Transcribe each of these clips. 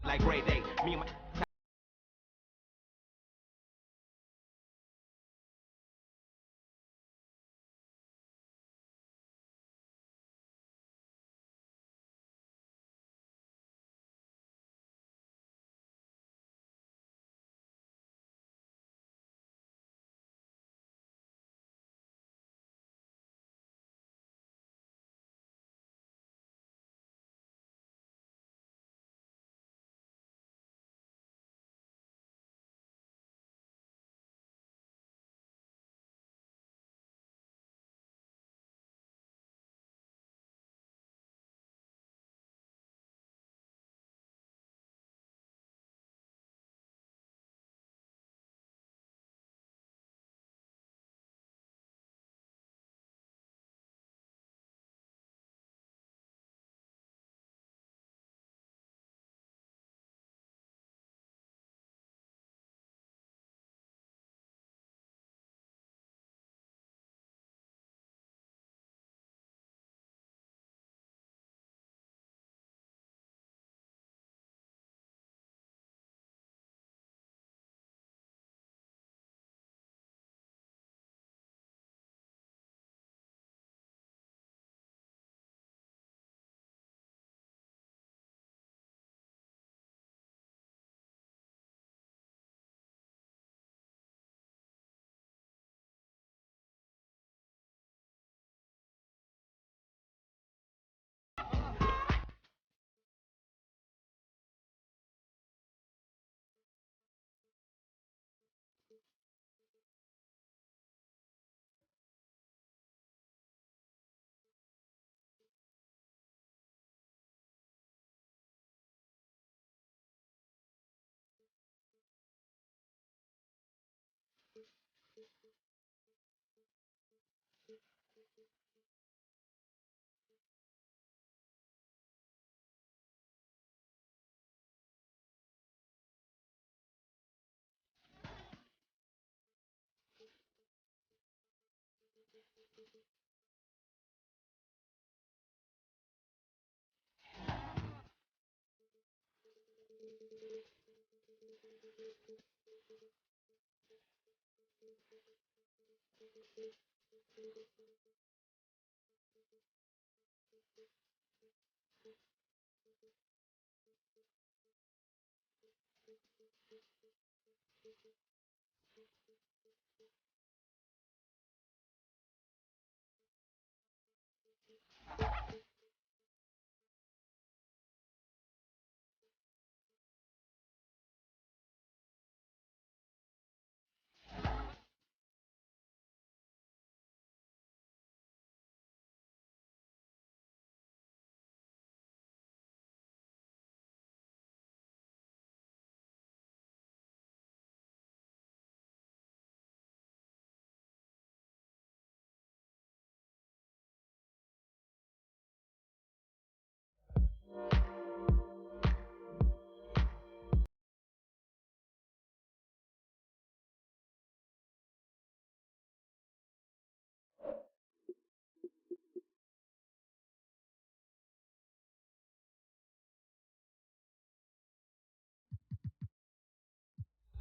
Like great day, me and my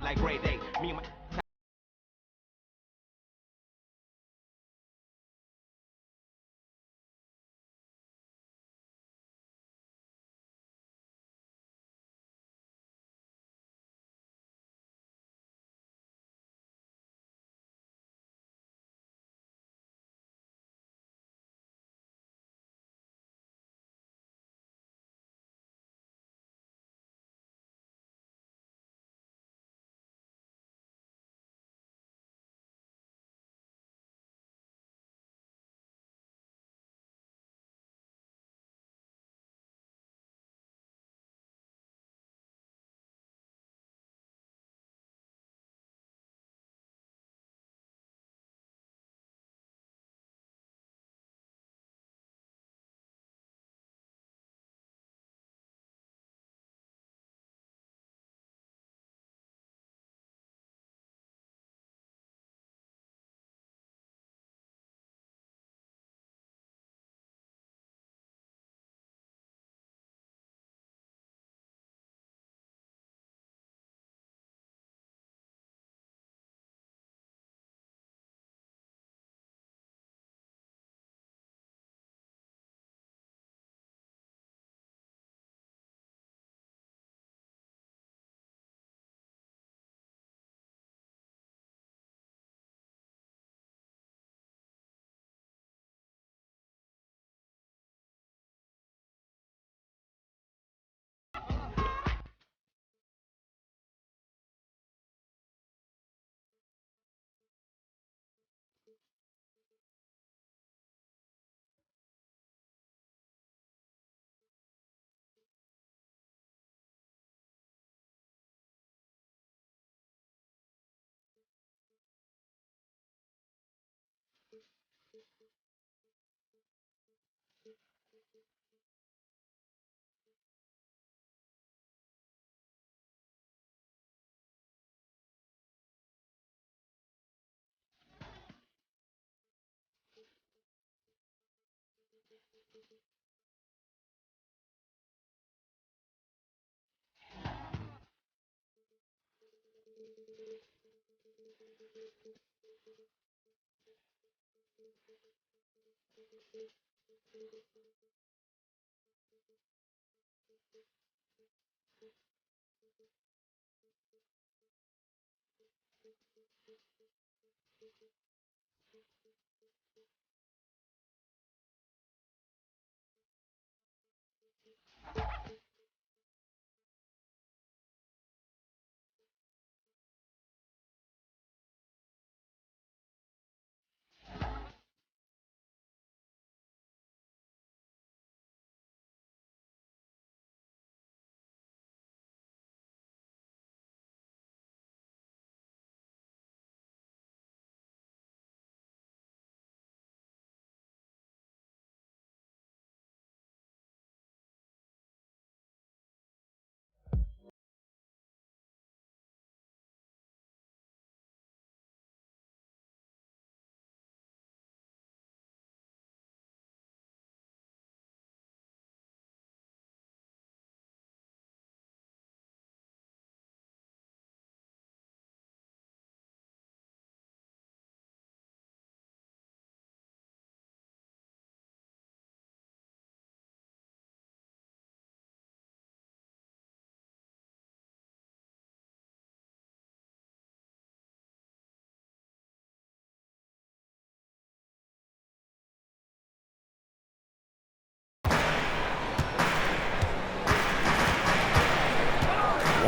like great day, me and my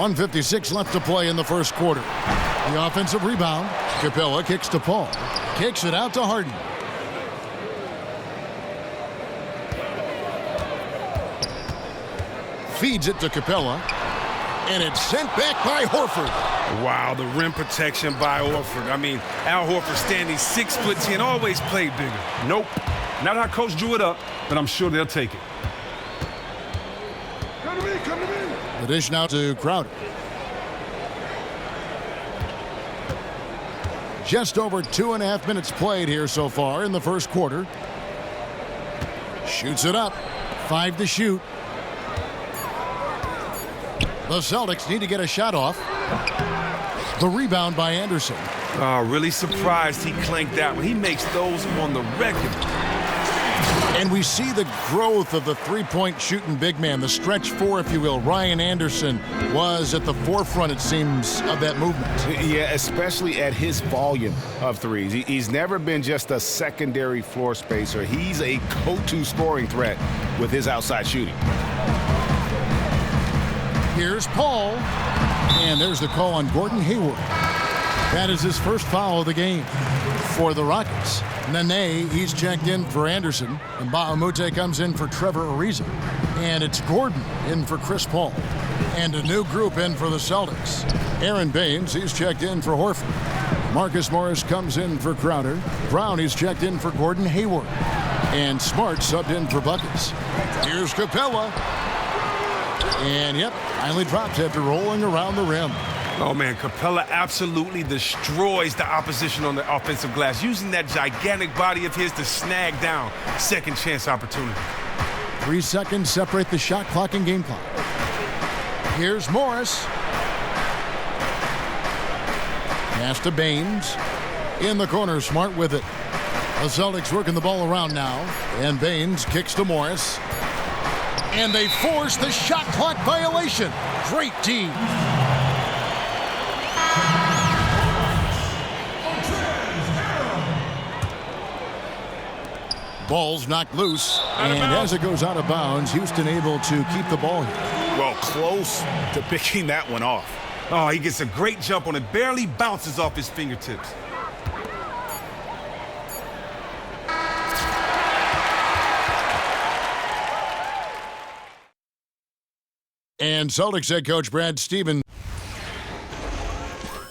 .156 left to play in the first quarter. The offensive rebound. Capella kicks to Paul. Kicks it out to Harden. Feeds it to Capella. And it's sent back by Horford. Wow, the rim protection by Horford. I mean, Al Horford standing 6'10", always played bigger. Nope. Not how coach drew it up, but I'm sure they'll take it. Come to me, come to me. The dish now to Crowder. Just over 2.5 minutes played here so far in the first quarter. Shoots it up. 5 to shoot. The Celtics need to get a shot off. The rebound by Anderson. Oh, really surprised he clanked that one. He makes those on the record. And we see the growth of the three-point shooting big man, the stretch four, if you will. Ryan Anderson was at the forefront, it seems, of that movement. Yeah, especially at his volume of threes. He's never been just a secondary floor spacer. He's a go-to scoring threat with his outside shooting. Here's Paul. And there's the call on Gordon Hayward. That is his first foul of the game for the Rockets. Nene, he's checked in for Anderson. And Bahamute comes in for Trevor Ariza. And it's Gordon in for Chris Paul. And a new group in for the Celtics. Aaron Baines, he's checked in for Horford. Marcus Morris comes in for Crowder. Brown, he's checked in for Gordon Hayward. And Smart subbed in for buckets. Here's Capella. And, yep, finally drops after rolling around the rim. Oh, man, Capella absolutely destroys the opposition on the offensive glass, using that gigantic body of his to snag down second chance opportunity. 3 seconds separate the shot clock and game clock. Here's Morris. Pass to Baines. In the corner, Smart with it. The Celtics working the ball around now. And Baines kicks to Morris. And they force the shot clock violation. Great team. Ball's knocked loose, and as it goes out of bounds, Houston able to keep the ball here. Well, close to picking that one off. Oh, he gets a great jump on it, barely bounces off his fingertips. And Celtics head coach Brad Stevens.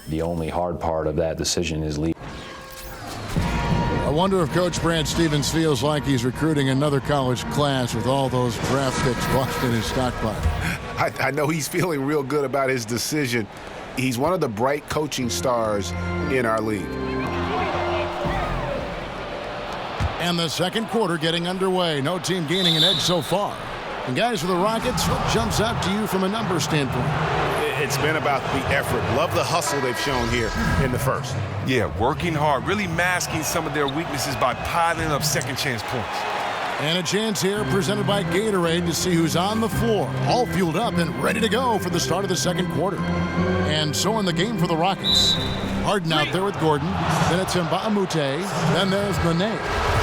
The only hard part of that decision is leaving. I wonder if Coach Brad Stevens feels like he's recruiting another college class with all those draft picks locked in his stockpile. I know he's feeling real good about his decision. He's one of the bright coaching stars in our league. And the second quarter getting underway. No team gaining an edge so far. And guys, for the Rockets, what jumps out to you from a number standpoint? It's been about the effort. Love the hustle they've shown here in the first. Yeah, working hard, really masking some of their weaknesses by piling up second chance points. And a chance here presented by Gatorade to see who's on the floor, all fueled up and ready to go for the start of the second quarter. And so in the game for the Rockets. Harden out there with Gordon. Then it's Mbamute. Then there's Nene.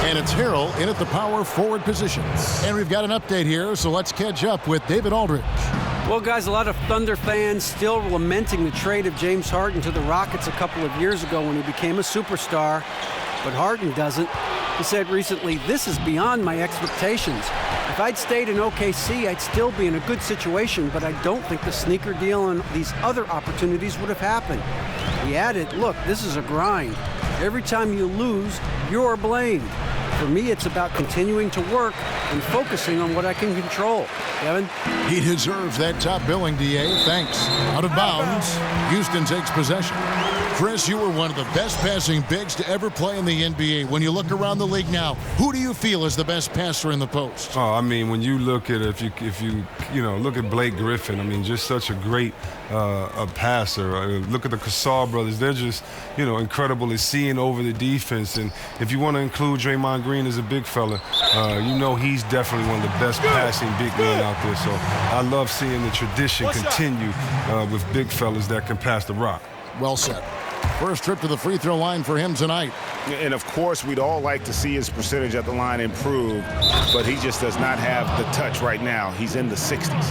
And it's Harrell in at the power forward position. And we've got an update here, so let's catch up with David Aldridge. Well, guys, a lot of Thunder fans still lamenting the trade of James Harden to the Rockets a couple of years ago when he became a superstar. But Harden doesn't. He said recently, "This is beyond my expectations. If I'd stayed in OKC, I'd still be in a good situation, but I don't think the sneaker deal and these other opportunities would have happened." He added, "Look, this is a grind. Every time you lose, you're blamed. For me, it's about continuing to work and focusing on what I can control." Kevin? He deserves that top billing, DA. Thanks. Out of bounds. Houston takes possession. Chris, you were one of the best passing bigs to ever play in the NBA. When you look around the league now, who do you feel is the best passer in the post? Oh, I mean, when you look at if you look at Blake Griffin, I mean, just such a great a passer. Look at the Cassar brothers; they're just incredible at seeing over the defense. And if you want to include Draymond Green as a big fella, he's definitely one of the best passing big men out there. So I love seeing the tradition continue with big fellas that can pass the rock. Well said. First trip to the free throw line for him tonight. And, of course, we'd all like to see his percentage at the line improve, but he just does not have the touch right now. He's in the 60s.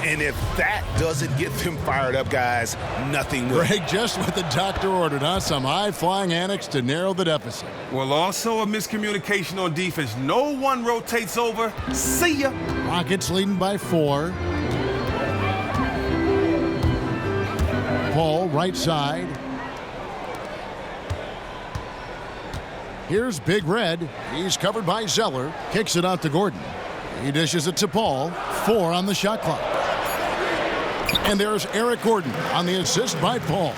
And if that doesn't get them fired up, guys, nothing will. Greg, just what the doctor ordered, huh? Some high-flying annex to narrow the deficit. Well, also a miscommunication on defense. No one rotates over. See ya. Rockets leading by 4. Paul, right side. Here's Big Red. He's covered by Zeller. Kicks it out to Gordon. He dishes it to Paul. 4 on the shot clock. And there's Eric Gordon on the assist by Paul.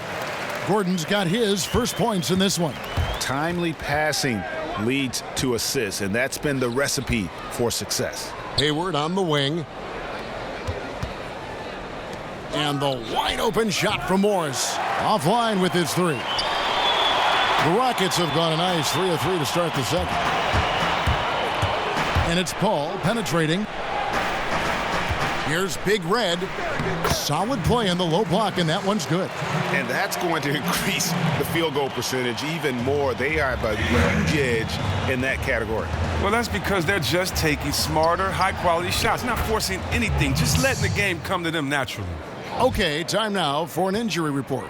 Gordon's got his first points in this one. Timely passing leads to assists, and that's been the recipe for success. Hayward on the wing. And the wide open shot from Morris. Offline with his 3. The Rockets have gone a nice 3 of 3 to start the second. And it's Paul penetrating. Here's Big Red. Solid play in the low block, and that one's good. And that's going to increase the field goal percentage even more. They are a huge edge in that category. Well, that's because they're just taking smarter, high-quality shots, not forcing anything, just letting the game come to them naturally. Okay, time now for an injury report.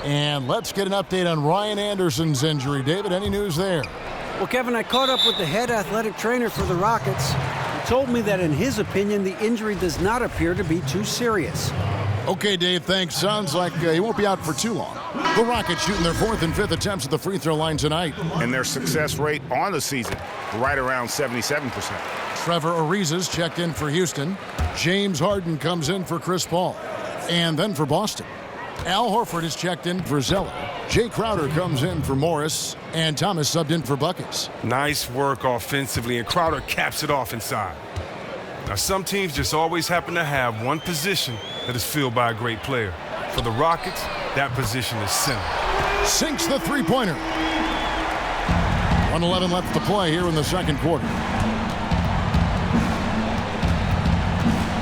And let's get an update on Ryan Anderson's injury. David, any news there? Well, Kevin, I caught up with the head athletic trainer for the Rockets. He told me that in his opinion, the injury does not appear to be too serious. Okay, Dave, thanks. Sounds like he won't be out for too long. The Rockets shooting their 4th and 5th attempts at the free throw line tonight. And their success rate on the season, right around 77%. Trevor Ariza's checked in for Houston. James Harden comes in for Chris Paul. And then for Boston, Al Horford is checked in for Zeller. Jay Crowder comes in for Morris. And Thomas subbed in for Buckets. Nice work offensively, and Crowder caps it off inside. Now, some teams just always happen to have one position that is filled by a great player. For the Rockets, that position is center. Sinks the three-pointer. 1:11 left to play here in the second quarter.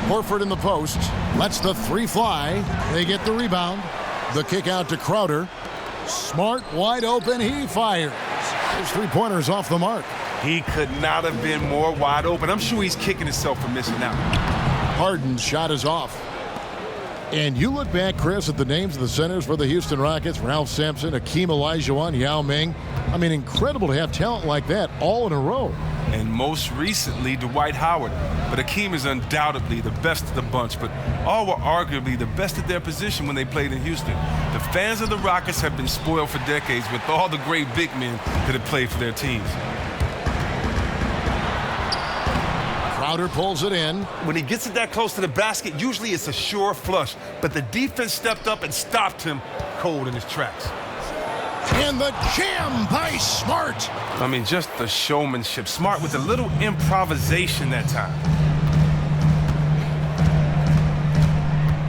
Horford in the post. Lets the 3 fly. They get the rebound. The kick out to Crowder. Smart, wide open. He fires. His 3-pointer's off the mark. He could not have been more wide open. I'm sure he's kicking himself for missing out. Harden's shot is off. And you look back, Chris, at the names of the centers for the Houston Rockets: Ralph Sampson, Hakeem Olajuwon, Yao Ming. I mean, incredible to have talent like that all in a row. And most recently, Dwight Howard. But Hakeem is undoubtedly the best of the bunch, but all were arguably the best at their position when they played in Houston. The fans of the Rockets have been spoiled for decades with all the great big men that have played for their teams. Crowder pulls it in. When he gets it that close to the basket, usually it's a sure flush. But the defense stepped up and stopped him cold in his tracks. And the jam by Smart. I mean, just the showmanship. Smart with a little improvisation that time.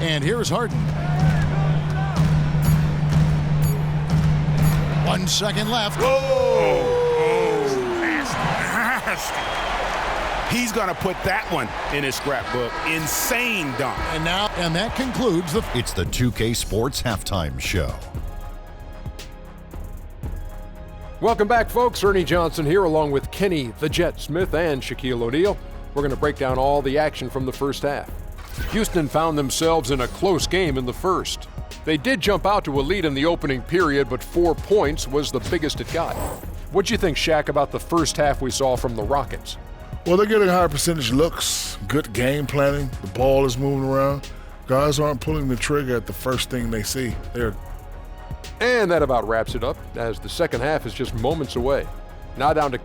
And here's Harden. 1 second left. Nasty. He's going to put that one in his scrapbook. Insane dunk. And that concludes the... It's the 2K Sports Halftime Show. Welcome back, folks. Ernie Johnson here along with Kenny the Jet Smith and Shaquille O'Neal. We're going to break down all the action from the first half. Houston found themselves in a close game in the first. They did jump out to a lead in the opening period, but 4 points was the biggest it got. What'd you think, Shaq, about the first half we saw from the Rockets? Well, they're getting higher percentage looks, good game planning. The ball is moving around. Guys aren't pulling the trigger at the first thing they see. And that about wraps it up, as the second half is just moments away. Now down to...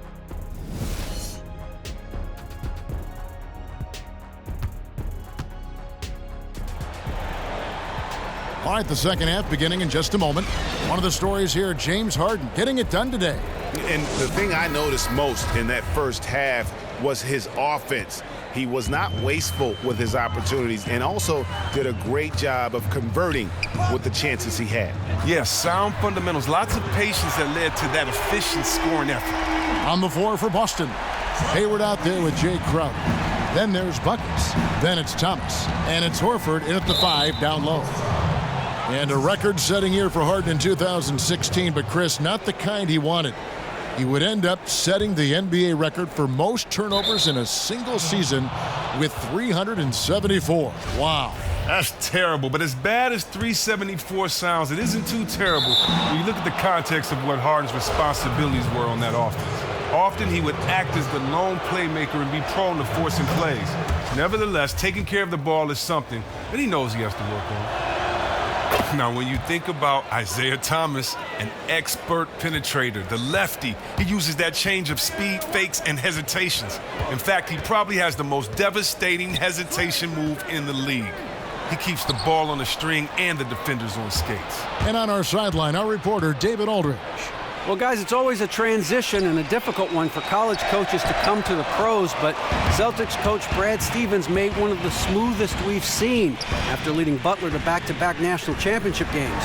All right, the second half beginning in just a moment. One of the stories here, James Harden getting it done today. And the thing I noticed most in that first half was his offense. He was not wasteful with his opportunities and also did a great job of converting with the chances he had. Yes, sound fundamentals, lots of patience that led to that efficient scoring effort. On the floor for Boston. Hayward out there with Jay Crowder. Then there's buckets. Then it's Thomas. And it's Horford in at the 5 down low. And a record-setting year for Harden in 2016, but Chris, not the kind he wanted. He would end up setting the NBA record for most turnovers in a single season with 374. Wow. That's terrible, but as bad as 374 sounds, it isn't too terrible when you look at the context of what Harden's responsibilities were on that offense. Often he would act as the lone playmaker and be prone to forcing plays. Nevertheless, taking care of the ball is something that he knows he has to work on. Now, when you think about Isaiah Thomas, an expert penetrator, the lefty, he uses that change of speed, fakes, and hesitations. In fact, he probably has the most devastating hesitation move in the league. He keeps the ball on the string and the defenders on skates. And on our sideline, our reporter, David Aldridge. Well, guys, it's always a transition and a difficult one for college coaches to come to the pros, but Celtics coach Brad Stevens made one of the smoothest we've seen after leading Butler to back-to-back national championship games.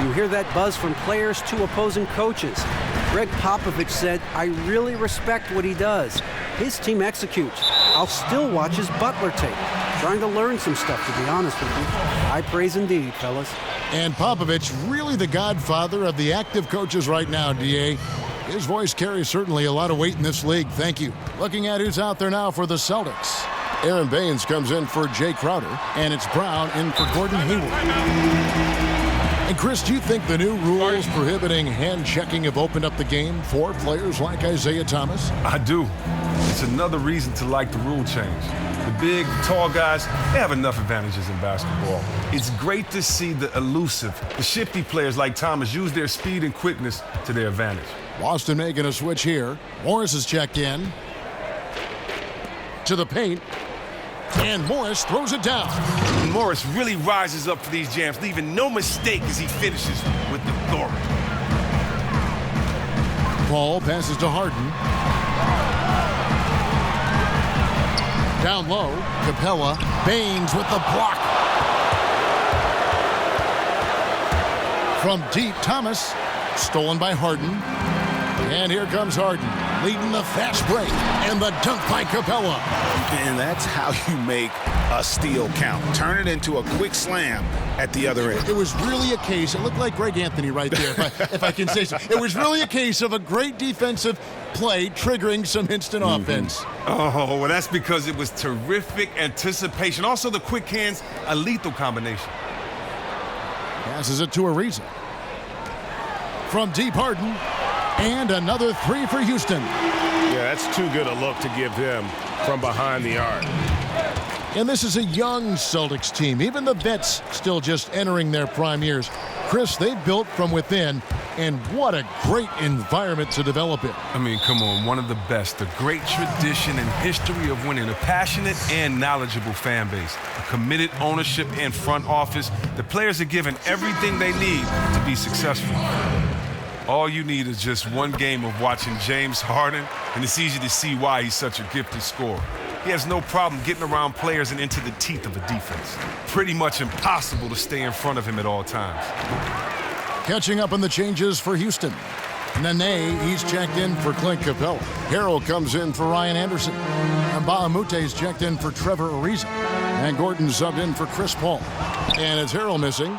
You hear that buzz from players to opposing coaches. Greg Popovich said, "I really respect what he does. His team executes. I'll still watch his Butler tape. Trying to learn some stuff, to be honest with you. High praise indeed, fellas." And Popovich, really the godfather of the active coaches right now, D.A. His voice carries certainly a lot of weight in this league. Thank you. Looking at who's out there now for the Celtics. Aaron Baines comes in for Jay Crowder, and it's Brown in for Gordon Hayward. And Chris, do you think the new rules prohibiting hand checking have opened up the game for players like Isaiah Thomas? I do. It's another reason to like the rule change. The big, tall guys, they have enough advantages in basketball. It's great to see the elusive, the shifty players like Thomas use their speed and quickness to their advantage. Boston making a switch here. Morris is checked in. To the paint. And Morris throws it down. Morris really rises up for these jams, leaving no mistake as he finishes with authority. Paul passes to Harden. Down low, Capella, Baines with the block. From deep, Thomas, stolen by Harden. And here comes Harden, leading the fast break, and the dunk by Capella. And that's how you make a steal count. Turn it into a quick slam at the other end. It was really a case, it looked like Greg Anthony right there, if I can say so. It was really a case of a great defensive play triggering some instant offense. Oh, well, that's because it was terrific anticipation. Also, the quick hands, a lethal combination. Passes it to Ariza. From deep, Harden. And another three for Houston. Yeah, that's too good a look to give him from behind the arc. And this is a young Celtics team. Even the vets still just entering their prime years. Chris, they built from within, and what a great environment to develop in. I mean, come on, one of the best, a great tradition and history of winning, a passionate and knowledgeable fan base, a committed ownership and front office. The players are given everything they need to be successful. All you need is just one game of watching James Harden, and it's easy to see why he's such a gifted scorer. He has no problem getting around players and into the teeth of a defense. Pretty much impossible to stay in front of him at all times. Catching up on the changes for Houston. Nene, he's checked in for Clint Capella. Harrell comes in for Ryan Anderson. And Baamute's checked in for Trevor Ariza. And Gordon subbed in for Chris Paul. And it's Harrell missing.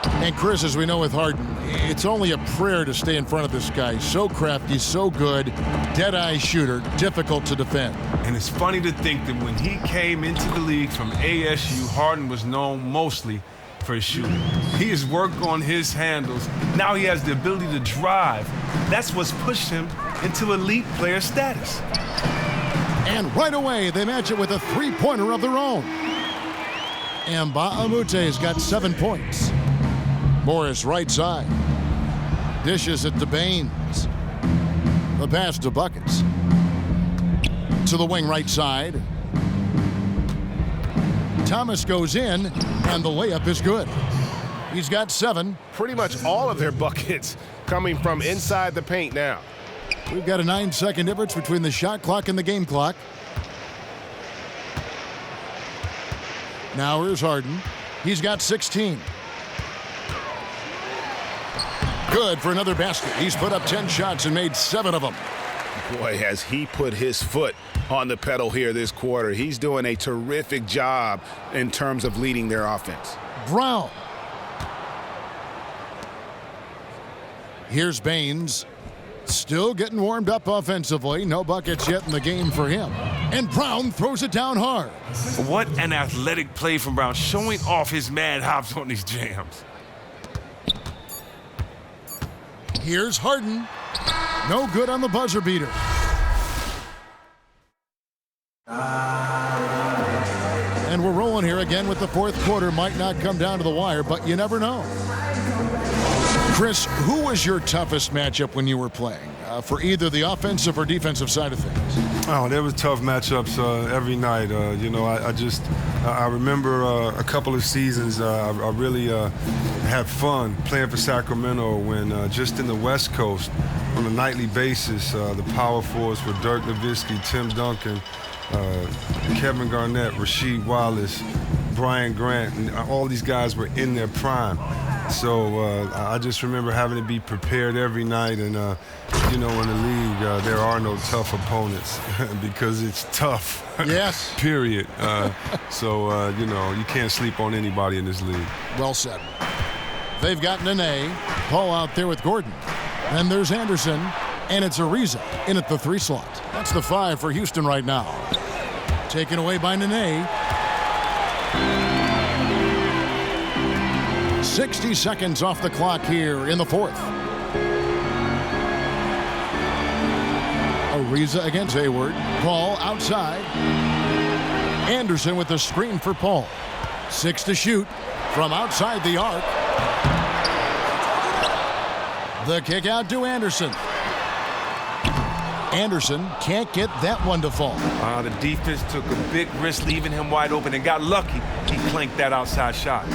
And Chris, as we know with Harden, it's only a prayer to stay in front of this guy. So crafty, so good, dead-eye shooter, difficult to defend. And it's funny to think that when he came into the league from ASU, Harden was known mostly for his shooting. He has worked on his handles. Now he has the ability to drive. That's what's pushed him into elite player status. And right away, they match it with a three-pointer of their own. And Baamute's got 7 points. Morris right side. Dishes it to Baines. The pass to Buckets. To the wing right side. Thomas goes in, and the layup is good. He's got 7. Pretty much all of their buckets coming from inside the paint now. We've got a 9-second difference between the shot clock and the game clock. Now here's Harden. He's got 16. Good for another basket. He's put up 10 shots and made 7 of them. Boy, has he put his foot on the pedal here this quarter. He's doing a terrific job in terms of leading their offense. Brown. Here's Baines. Still getting warmed up offensively. No buckets yet in the game for him. And Brown throws it down hard. What an athletic play from Brown, showing off his mad hops on these jams. Here's Harden. No good on the buzzer beater. And we're rolling here again with the fourth quarter. Might not come down to the wire, but you never know. Chris, who was your toughest matchup when you were playing? For either the offensive or defensive side of things? Oh, there was tough matchups every night. You know, I remember a couple of seasons I really had fun playing for Sacramento when just in the West Coast on a nightly basis, the power forwards were Dirk Nowitzki, Tim Duncan, Kevin Garnett, Rasheed Wallace, Brian Grant, and all these guys were in their prime. So I just remember having to be prepared every night. And, you know, in the league, there are no tough opponents because it's tough. Yes. Period. So, you know, you can't sleep on anybody in this league. Well said. They've got Nene. Paul out there with Gordon. Then there's Anderson. And it's Ariza in at the 3 slot. That's the 5 for Houston right now. Taken away by Nene. 60 seconds off the clock here in the fourth. Ariza against Hayward. Paul outside. Anderson with the screen for Paul. 6 to shoot from outside the arc. The kick out to Anderson. Anderson can't get that one to fall. The defense took a big risk leaving him wide open and got lucky. He clanked that outside shot.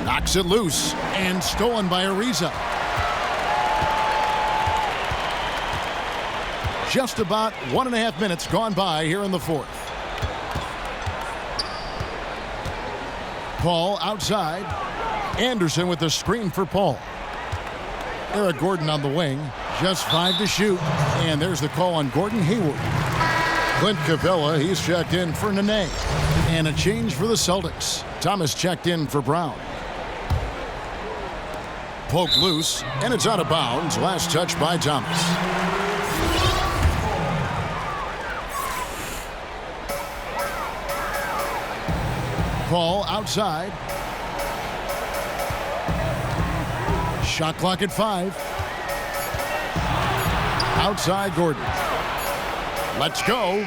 Knocks it loose and stolen by Ariza. Just about 1.5 minutes gone by here in the fourth. Paul outside. Anderson with the screen for Paul. Eric Gordon on the wing. Just 5 to shoot. And there's the call on Gordon Hayward. Clint Capella, he's checked in for Nene. And a change for the Celtics. Thomas checked in for Brown. Poked loose, and it's out of bounds. Last touch by Thomas. Paul outside. Shot clock at 5. Outside Gordon. Let's go.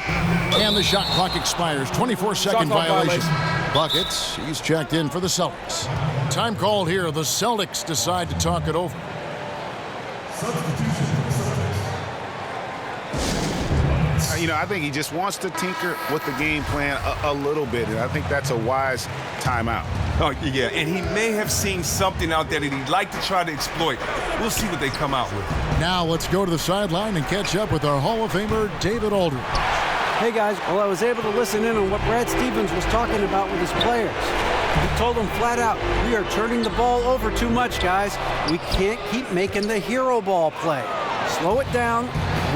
And the shot clock expires. 24-second violation. Buckets, he's checked in for the Celtics. Time called here. The Celtics decide to talk it over. You know, I think he just wants to tinker with the game plan a little bit, and I think that's a wise timeout. Oh, yeah, and he may have seen something out there that he'd like to try to exploit. We'll see what they come out with. Now let's go to the sideline and catch up with our Hall of Famer, David Aldridge. Hey, guys. Well, I was able to listen in on what Brad Stevens was talking about with his players. He told them flat out, we are turning the ball over too much, guys. We can't keep making the hero ball play. Slow it down,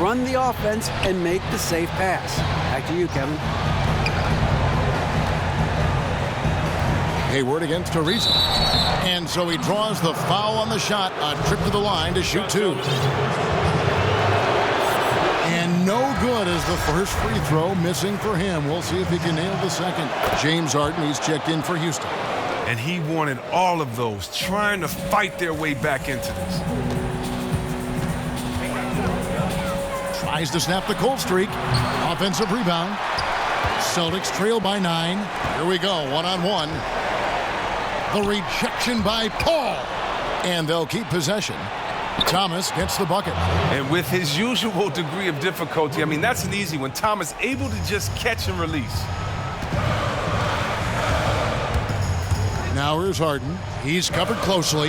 run the offense, and make the safe pass. Back to you, Kevin. Hayward against Ariza. And so he draws the foul on the shot. A trip to the line to shoot two. And no good as the first free throw missing for him. We'll see if he can nail the second. James Harden, he's checked in for Houston. And he wanted all of those, trying to fight their way back into this. Tries to snap the cold streak. Offensive rebound. Celtics trail by 9. Here we go, one-on-one. The rejection by Paul. And they'll keep possession. Thomas gets the bucket. And with his usual degree of difficulty, I mean, that's an easy one. Thomas able to just catch and release. Now here's Harden. He's covered closely.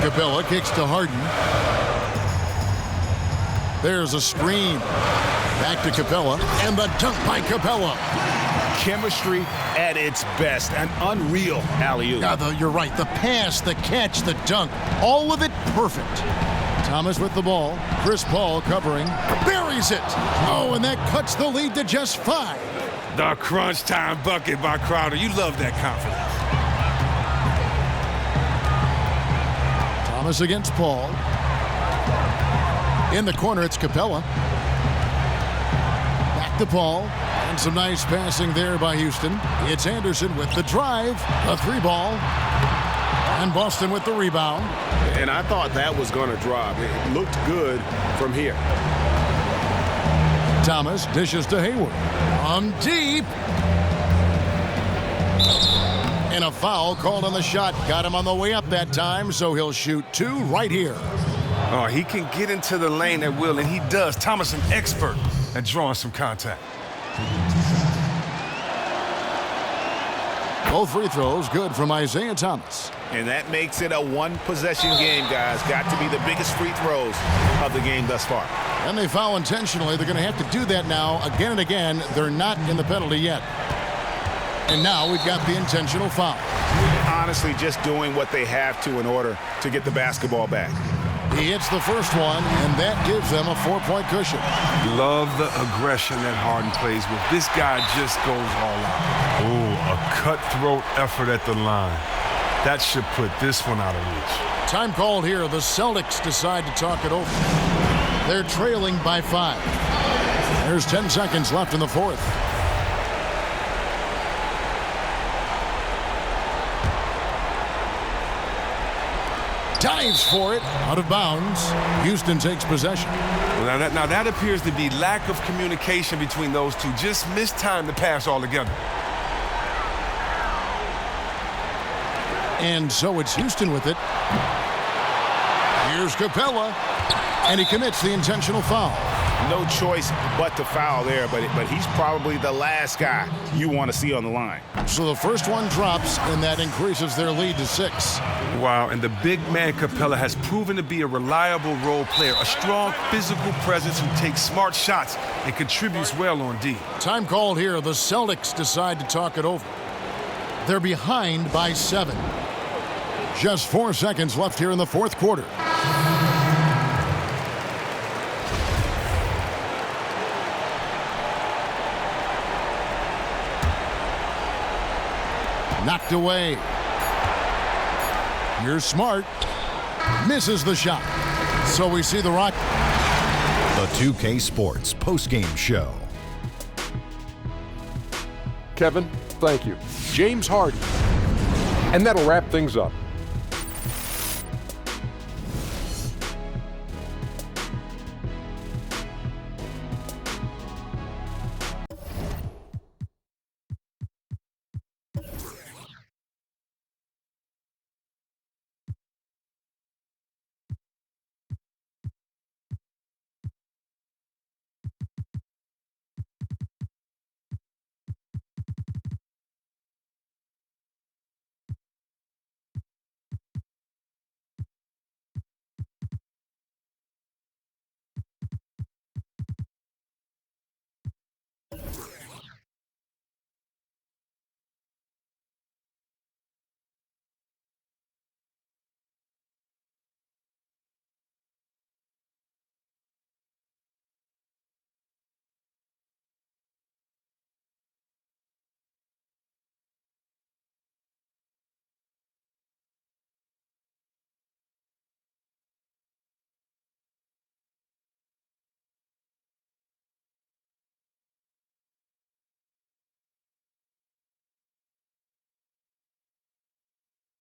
Capella kicks to Harden. There's a screen. Back to Capella. And the dunk by Capella. Chemistry at its best. An unreal alley-oop. You're right. The pass, the catch, the dunk. All of it perfect. Thomas with the ball. Chris Paul covering. Buries it. Oh, and that cuts the lead to just 5. The crunch time bucket by Crowder. You love that confidence. Thomas against Paul. In the corner, it's Capella. Back to Paul. And some nice passing there by Houston. It's Anderson with the drive. A 3-ball. And Boston with the rebound. And I thought that was going to drop. It looked good from here. Thomas dishes to Hayward. On deep. And a foul called on the shot. Got him on the way up that time, so he'll shoot 2 right here. Oh, he can get into the lane at will, and he does. Thomas, an expert at drawing some contact. Both free throws good from Isaiah Thomas. And that makes it a one-possession game, guys. Got to be the biggest free throws of the game thus far. And they foul intentionally. They're going to have to do that now again and again. They're not in the penalty yet. And now we've got the intentional foul. Honestly, just doing what they have to in order to get the basketball back. He hits the first one, and that gives them a 4-point cushion. Love the aggression that Harden plays with. This guy just goes all out. Oh, a cutthroat effort at the line. That should put this one out of reach. Time called here. The Celtics decide to talk it over. They're trailing by 5. There's 10 seconds left in the fourth. Dives for it, out of bounds. Houston takes possession. Well, now that appears to be lack of communication between those two. Just mistimed the pass altogether. And so it's Houston with it. Here's Capella, and he commits the intentional foul. No choice but to foul there, but he's probably the last guy you want to see on the line. So the first one drops, and that increases their lead to 6. Wow, and the big man Capella has proven to be a reliable role player, a strong physical presence who takes smart shots and contributes well on D. Time called here. The Celtics decide to talk it over. They're behind by 7. Just 4 seconds left here in the fourth quarter. Knocked away. Here's Smart. Misses the shot. So we see the Rockets. The 2K Sports postgame show. Kevin, thank you. James Harden. And that'll wrap things up.